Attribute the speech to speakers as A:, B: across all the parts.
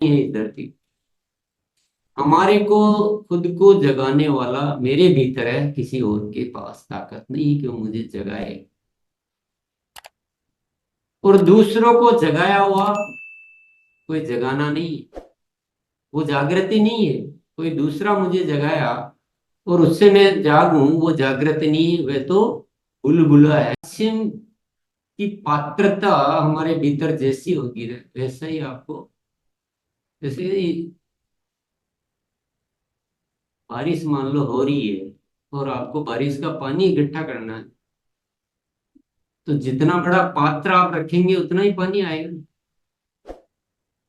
A: है इस धरती पे। हमारे को खुद को जगाने वाला मेरे भीतर है, किसी और के पास ताकत नहीं कि वो मुझे जगाए। और दूसरों को जगाया हुआ कोई जगाना नहीं है, वो जागृति नहीं है। कोई दूसरा मुझे जगाया और उससे मैं जागूं, वो जागृति नहीं है, वह तो बुलबुला है। पश्चिम की पात्रता हमारे भीतर जैसी होगी ना, वैसा ही आपको, जैसे बारिश मान लो हो रही है और आपको बारिश का पानी इकट्ठा करना है, तो जितना बड़ा पात्र आप रखेंगे उतना ही पानी आएगा।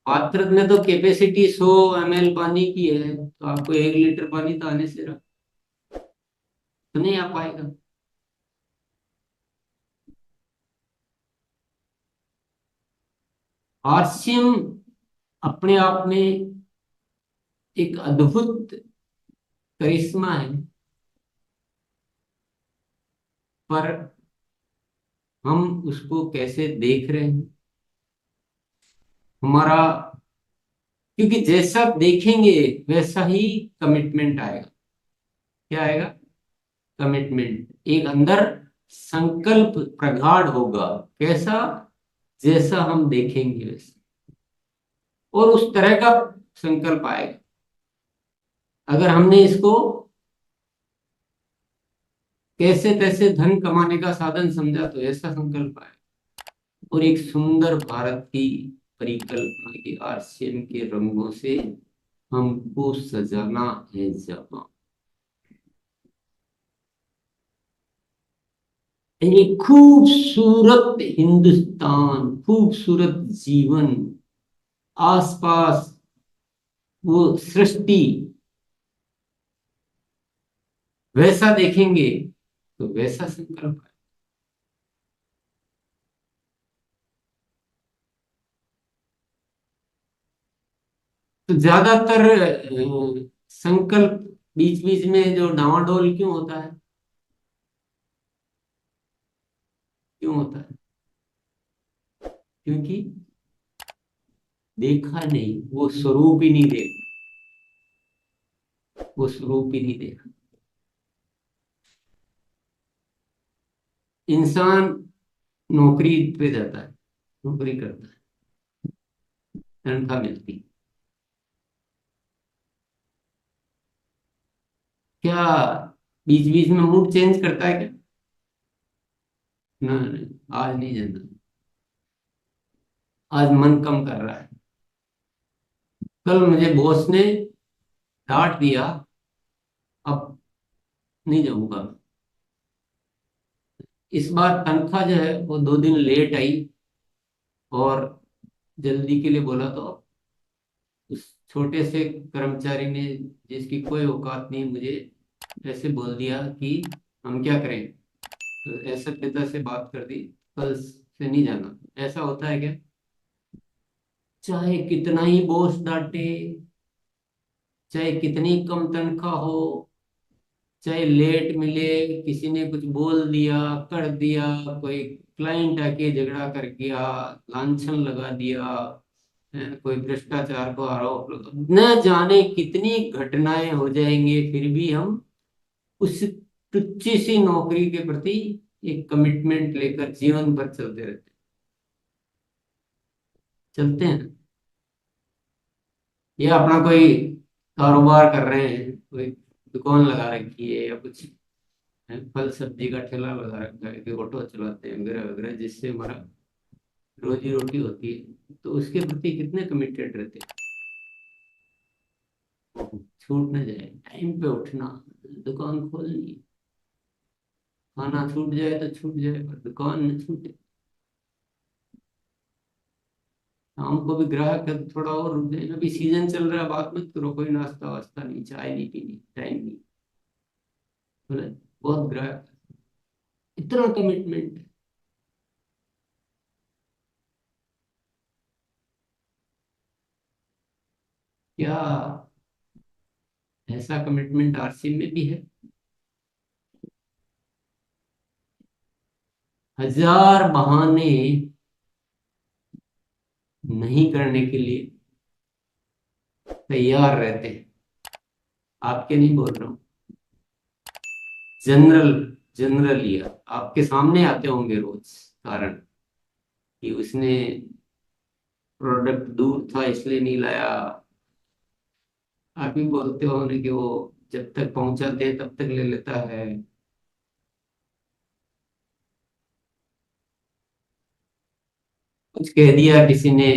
A: पात्र में तो कैपेसिटी 100 ml पानी की है, तो आपको 1 लीटर पानी तो आने से रहा, तो नहीं आ पाएगा। आरसीएम अपने आप में एक अद्भुत करिश्मा है, पर हम उसको कैसे देख रहे हैं हमारा, क्योंकि जैसा देखेंगे वैसा ही कमिटमेंट आएगा। क्या आएगा? कमिटमेंट। एक अंदर संकल्प प्रगाढ़ होगा। कैसा? जैसा हम देखेंगे वैसा, और उस तरह का संकल्प आएगा। अगर हमने इसको कैसे तैसे धन कमाने का साधन समझा तो ऐसा संकल्प आएगा। और एक सुंदर भारत की परिकल्पना की आरसीएम के रंगों से हमको सजाना है जहां, यानी खूबसूरत हिंदुस्तान, खूबसूरत जीवन, आसपास वो सृष्टि, वैसा देखेंगे तो वैसा संकल्प है। तो ज्यादातर संकल्प बीच बीच में जो डावाडोल क्यों होता है? क्यों होता है? क्योंकि देखा नहीं, वो स्वरूप ही नहीं देखा, वो स्वरूप ही नहीं देखा। इंसान नौकरी पे जाता है, नौकरी करता है, तनख्वाह मिलती है। क्या बीच बीच में मूड चेंज करता है क्या? ना, नहीं, आज नहीं जाना, आज मन कम कर रहा है। कल मुझे बॉस ने डांट दिया, अब नहीं जाऊंगा। इस बार तनख्वाह जो है वो 2 दिन लेट आई, और जल्दी के लिए बोला, तो उस छोटे से कर्मचारी ने, जिसकी कोई औकात नहीं, मुझे ऐसे बोल दिया कि हम क्या करें। तो ऐसे पिता से बात कर दी, कल से नहीं जाना। ऐसा होता है क्या? चाहे कितना ही बॉस डांटे, चाहे कितनी कम तनख्वाह हो, चाहे लेट मिले, किसी ने कुछ बोल दिया, कर दिया, कोई क्लाइंट आके झगड़ा कर गया, लांछन लगा दिया, कोई भ्रष्टाचार को आरोप न जाने कितनी घटनाएं हो जाएंगे, फिर भी हम उस तुच्छ सी नौकरी के प्रति एक कमिटमेंट लेकर जीवन भर चलते रहते, चलते हैं। या अपना कोई कारोबार कर रहे हैं, कोई दुकान लगा रखी है या कुछ है, फल सब्जी का ठेला लगा रखा है, कि ऑटो चलाते हैं वगैरह वगैरह, जिससे हमारा रोजी रोटी होती है, तो उसके प्रति कितने कमिटेड रहते हैं। छूट ना जाए, टाइम पे उठना, दुकान खोलनी, खाना छूट जाए तो छूट जाए पर दुकान न छूटे। शाम को भी ग्राहक है तो थोड़ा और रुक जाए, अभी सीजन चल रहा है, बात मत करो, कोई नाश्ता वास्ता नहीं, चाय नहीं पीनी, टाइम नहीं, बोले बहुत ग्राहक, इतना कमिटमेंट। क्या ऐसा कमिटमेंट आरसी में भी है? हजार बहाने नहीं करने के लिए तैयार रहते हैं। आपके नहीं बोल रहा हूँ। जनरल, जनरली आपके सामने आते होंगे रोज कारण कि उसने प्रोडक्ट दूर था इसलिए नहीं लाया। आप ही बोलते हो ना कि वो जब तक पहुंचाते हैं तब तक ले लेता है। कुछ कह दिया किसी ने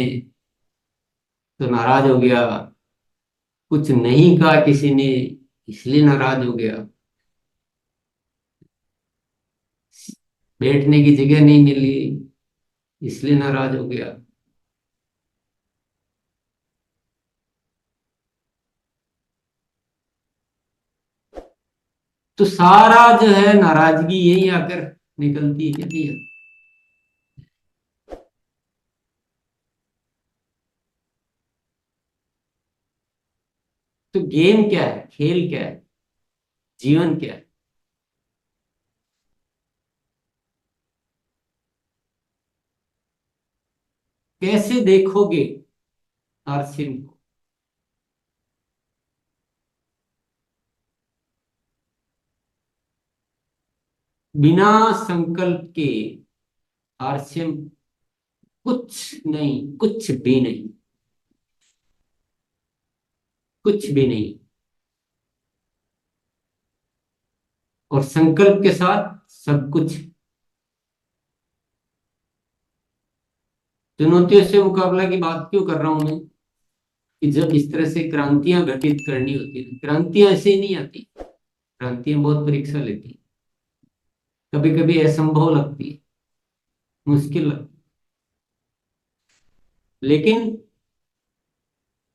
A: तो नाराज हो गया, कुछ नहीं कहा किसी ने इसलिए नाराज हो गया, बैठने की जगह नहीं मिली इसलिए नाराज हो गया। तो सारा जो है नाराजगी यही आकर निकलती है क्या भैया? तो गेम क्या है, खेल क्या है, जीवन क्या है? कैसे देखोगे आरसीएम को? बिना संकल्प के आरसीएम कुछ नहीं, कुछ भी नहीं, कुछ भी नहीं। और संकल्प के साथ सब कुछ। चुनौतियों से मुकाबला की बात क्यों कर रहा हूं मैं? कि जब इस तरह से क्रांतियां घटित करनी होती है, क्रांतियां ऐसे ही नहीं आती। क्रांतियां बहुत परीक्षा लेती है, कभी कभी असंभव लगती है, मुश्किल लगती है। लेकिन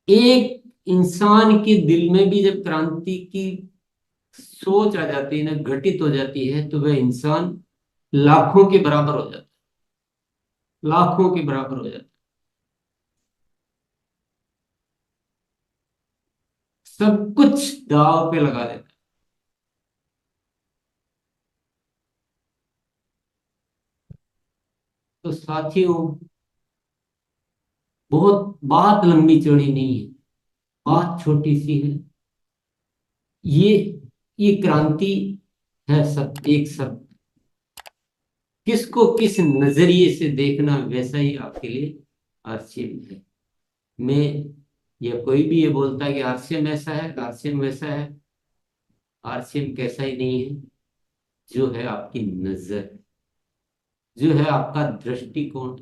A: एक इंसान के दिल में भी जब क्रांति की सोच आ जाती है ना, घटित हो जाती है, तो वह इंसान लाखों के बराबर हो जाता है, लाखों के बराबर हो जाता है। सब कुछ दांव पे लगा देता है। तो साथियों, बहुत बात लंबी चौड़ी नहीं है, बात छोटी सी है। ये ये क्रांति है, सब एक सब। किसको किस नजरिए से देखना वैसा ही आपके लिए आरसीएम है। मैं या कोई भी ये बोलता है कि आरसीएम ऐसा है, आरसीएम वैसा है। आरसीएम कैसा ही नहीं है, जो है आपकी नजर, जो है आपका दृष्टिकोण।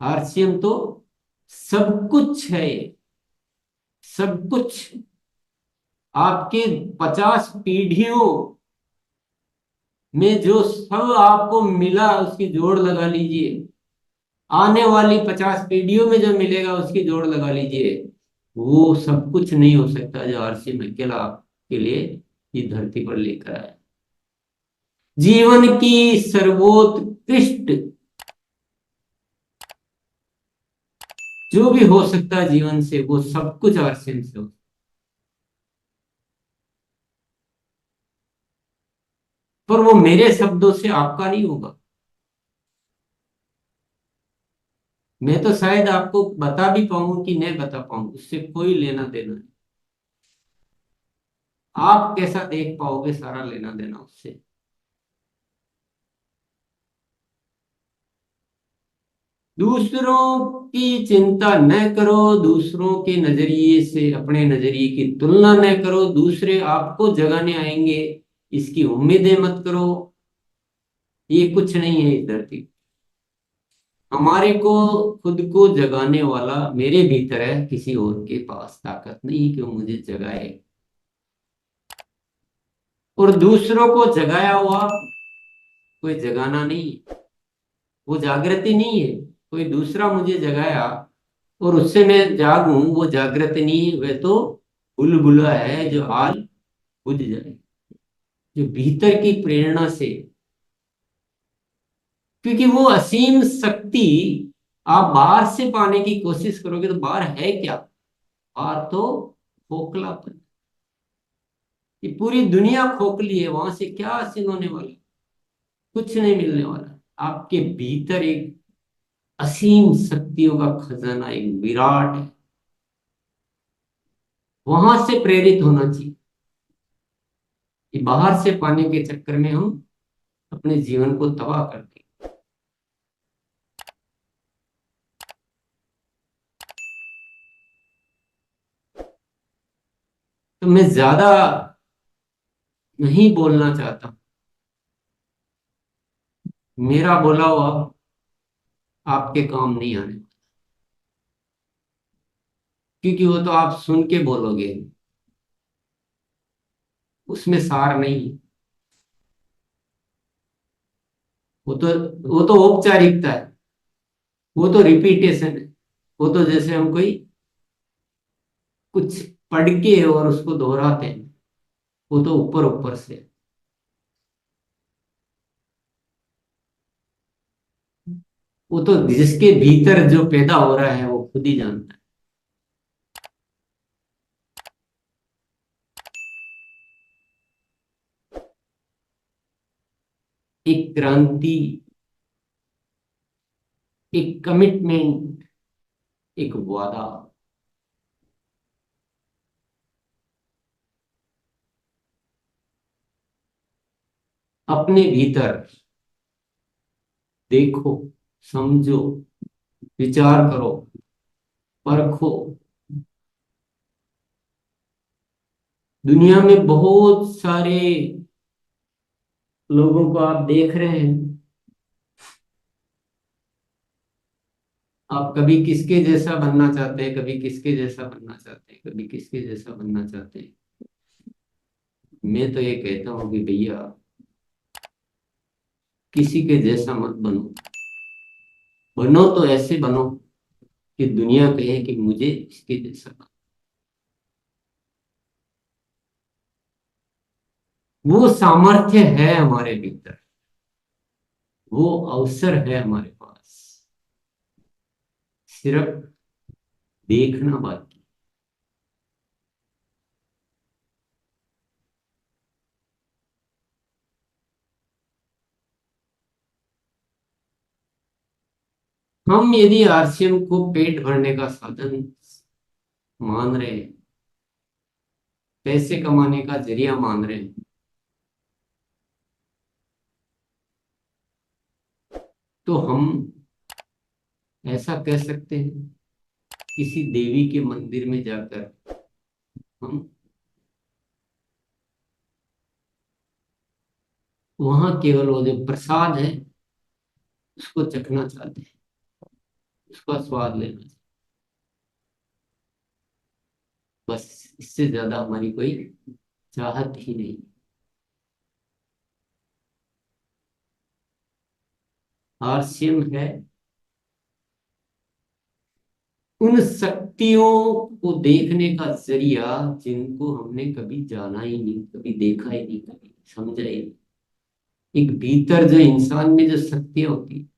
A: आरसीएम तो सब कुछ है ये, सब कुछ। आपके 50 पीढ़ियों में जो सब आपको मिला उसकी जोड़ लगा लीजिए, आने वाली 50 पीढ़ियों में जो मिलेगा उसकी जोड़ लगा लीजिए। वो सब कुछ नहीं हो सकता जो आरसीएम अकेला आपके लिए ये धरती पर लेकर आया। जीवन की सर्वोत्कृष्ट जो भी हो सकता है जीवन से, वो सब कुछ आरसीएम से हो। पर वो मेरे शब्दों से आपका नहीं होगा। मैं तो शायद आपको बता भी पाऊं कि नहीं बता पाऊं, उससे कोई लेना देना नहीं। आप कैसा देख पाओगे, सारा लेना देना उससे। दूसरों की चिंता न करो, दूसरों के नजरिए से अपने नजरिए की तुलना न करो, दूसरे आपको जगाने आएंगे इसकी उम्मीदें मत करो। ये कुछ नहीं है इस धरती पे। हमारे को खुद को जगाने वाला मेरे भीतर है, किसी और के पास ताकत नहीं कि वो मुझे जगाए। और दूसरों को जगाया हुआ कोई जगाना नहीं है, वो जागृति नहीं है। कोई दूसरा मुझे जगाया और उससे मैं जागूं, वो जागृति नहीं है, वह तो बुलबुला है जो हाल बुझ जाए, जो भीतर की प्रेरणा से। क्योंकि वो असीम शक्ति आप बाहर से पाने की कोशिश करोगे तो बाहर है क्या? बाहर तो खोखलापन। ये पूरी दुनिया खोखली है, वहां से क्या हासिल होने वाला? कुछ नहीं मिलने वाला। आपके भीतर एक असीम शक्तियों का खजाना, एक विराट है। वहां से प्रेरित होना चाहिए कि बाहर से पाने के चक्कर में हम अपने जीवन को तबाह करते हैं। तो मैं ज्यादा नहीं बोलना चाहता। मेरा बोला हुआ आपके काम नहीं आने, क्योंकि वो तो आप सुन के बोलोगे, उसमें सार नहीं है। वो तो वो तो औपचारिकता है, वो तो रिपीटेशन है। वो तो जैसे हम कोई कुछ पढ़ के और उसको दोहराते हैं, वो तो ऊपर ऊपर से। वो तो जिसके भीतर जो पैदा हो रहा है वो खुद ही जानता है। एक क्रांति, एक कमिटमेंट, एक वादा, अपने भीतर देखो, समझो, विचार करो, परखो। दुनिया में बहुत सारे लोगों को आप देख रहे हैं। आप कभी किसके जैसा बनना चाहते हैं, कभी किसके जैसा बनना चाहते हैं, कभी किसके जैसा बनना चाहते हैं। मैं तो ये कहता हूँ कि भैया, किसी के जैसा मत बनो। बनो तो ऐसे बनो कि दुनिया कहे कि मुझे इसके जैसा बनो। वो सामर्थ्य है हमारे भीतर, वो अवसर है हमारे पास, सिर्फ देखना बाकी। हम यदि आरसीएम को पेट भरने का साधन मान रहे हैं, पैसे कमाने का जरिया मान रहे हैं, तो हम ऐसा कह सकते हैं, किसी देवी के मंदिर में जाकर हम वहां केवल वो जो प्रसाद है उसको चखना चाहते हैं, उसका स्वाद लेना चाहते हैं। बस इससे ज्यादा हमारी कोई चाहत ही नहीं। आरसीएम है उन शक्तियों को देखने का जरिया जिनको हमने कभी जाना ही नहीं, कभी देखा ही नहीं, कभी समझा ही नहीं। एक भीतर जो इंसान में जो शक्तियां होती हैं,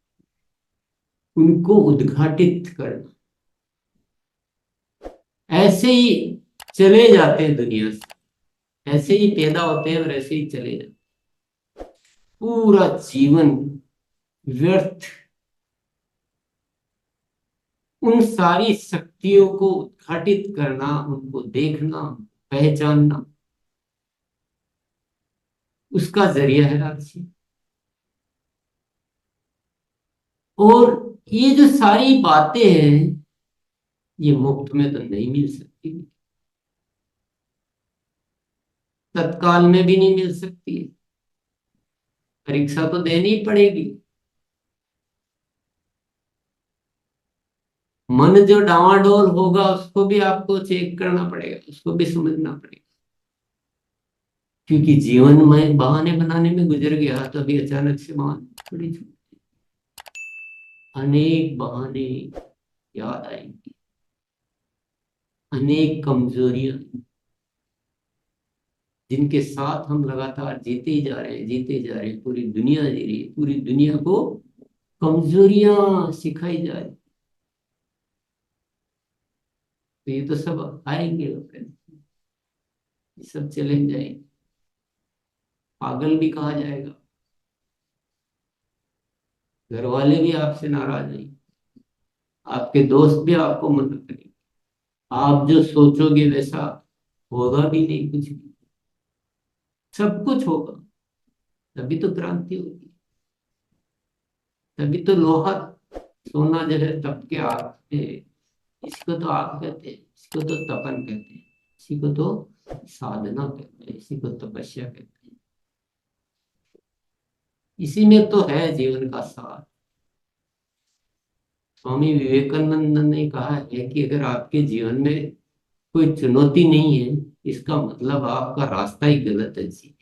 A: उनको उद्घाटित करना। ऐसे ही चले जाते हैं दुनिया से, ऐसे ही पैदा होते हैं और ऐसे ही चले जाते हैं। पूरा जीवन व्यर्थ उन सारी शक्तियों को उद्घाटित करना, उनको देखना, पहचानना, उसका जरिया है राजसी। और ये जो सारी बातें हैं, ये मुफ्त में तो नहीं मिल सकती, तत्काल में भी नहीं मिल सकती है। परीक्षा तो देनी ही पड़ेगी। मन जो डावाडोल होगा उसको भी आपको चेक करना पड़ेगा, उसको भी समझना पड़ेगा। क्योंकि जीवन में बहाने बनाने में गुजर गया तो अभी अचानक से बहाने थोड़ी छूट। अनेक बहाने याद आएंगे, अनेक कमजोरियां जिनके साथ हम लगातार जीते ही जा रहे हैं, जीते जा रहे हैं। पूरी दुनिया जी रही है, पूरी दुनिया को कमजोरियां सिखाई जा रही। तो ये तो सब आएंगे और फिर ये सब चले जाएंगे। पागल भी कहा जाएगा, घर वाले भी आपसे नाराज नहीं, आपके दोस्त भी आपको मदद करेंगे। आप जो सोचोगे वैसा होगा भी नहीं कुछ भी, सब कुछ होगा, तभी तो क्रांति होगी, तभी तो लोहा सोना जो है तप के आग में, इसको तो आग कहते हैं, इसको तो तपन कहते हैं, इसी को तो साधना कहते हैं, इसी को तपस्या कहते हैं। इसी में तो है जीवन का सार। स्वामी विवेकानंद ने कहा है कि अगर आपके जीवन में कोई चुनौती नहीं है, इसका मतलब आपका रास्ता ही गलत है जी।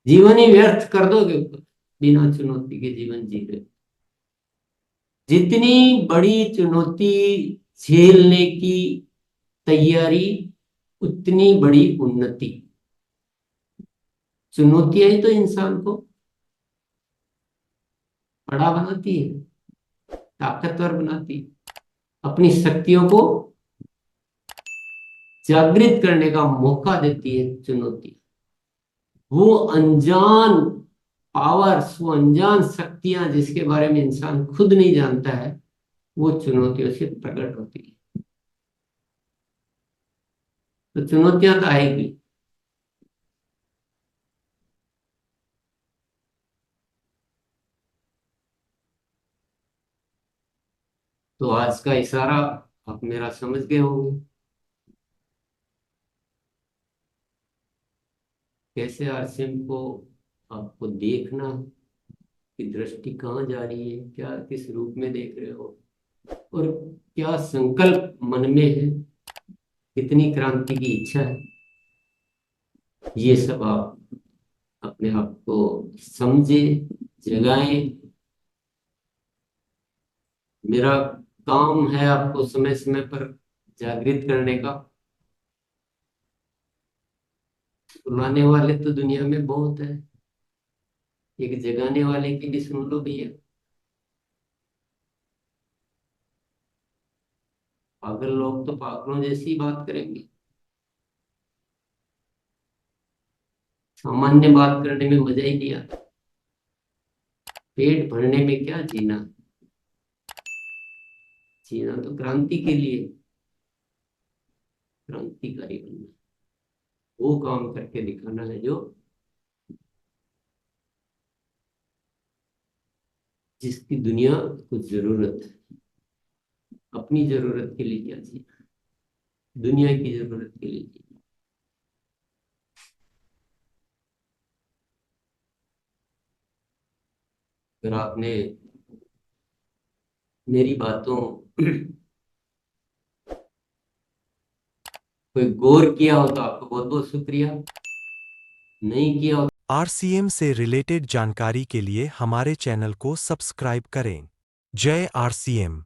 A: जीवन ही व्यर्थ कर दोगे ऊपर, बिना चुनौती के जीवन जी रहे हो। जितनी बड़ी चुनौती झेलने की तैयारी, उतनी बड़ी उन्नति। चुनौतियां ही तो इंसान को बड़ा बनाती है, ताकतवर बनाती है, अपनी शक्तियों को जागृत करने का मौका देती है चुनौती। वो अनजान पावर्स, वो अनजान शक्तियां जिसके बारे में इंसान खुद नहीं जानता है, वो चुनौतियों से प्रकट होती है। तो चुनौतियां तो आएगी। तो आज का इशारा आप मेरा समझ गए होंगे, कैसे आरसीएम को आपको देखना, कि दृष्टि कहाँ जा रही है, क्या किस रूप में देख रहे हो, और क्या संकल्प मन में है, कितनी क्रांति की इच्छा है। ये सब आप अपने आप को समझे, जगाएं। मेरा काम है आपको समय समय पर जागृत करने का। सुनाने वाले तो दुनिया में बहुत है, एक जगाने वाले की भी सुन लो भैया। पागल लोग तो पागलों जैसी बात करेंगे, सामान्य बात करने में मजा ही नहीं आता। पेट भरने में क्या जीना, जीना तो क्रांति के लिए, क्रांतिकारी बनना, वो काम करके दिखाना है जो, जिसकी दुनिया को जरूरत है। अपनी जरूरत के लिए क्या जीना, दुनिया की जरूरत के लिए जीना। अगर आपने मेरी बातों कोई गौर किया हो तो आपको बहुत बहुत शुक्रिया, नहीं किया हो
B: आरसीएम से रिलेटेड जानकारी के लिए हमारे चैनल को सब्सक्राइब करें। जय आरसीएम।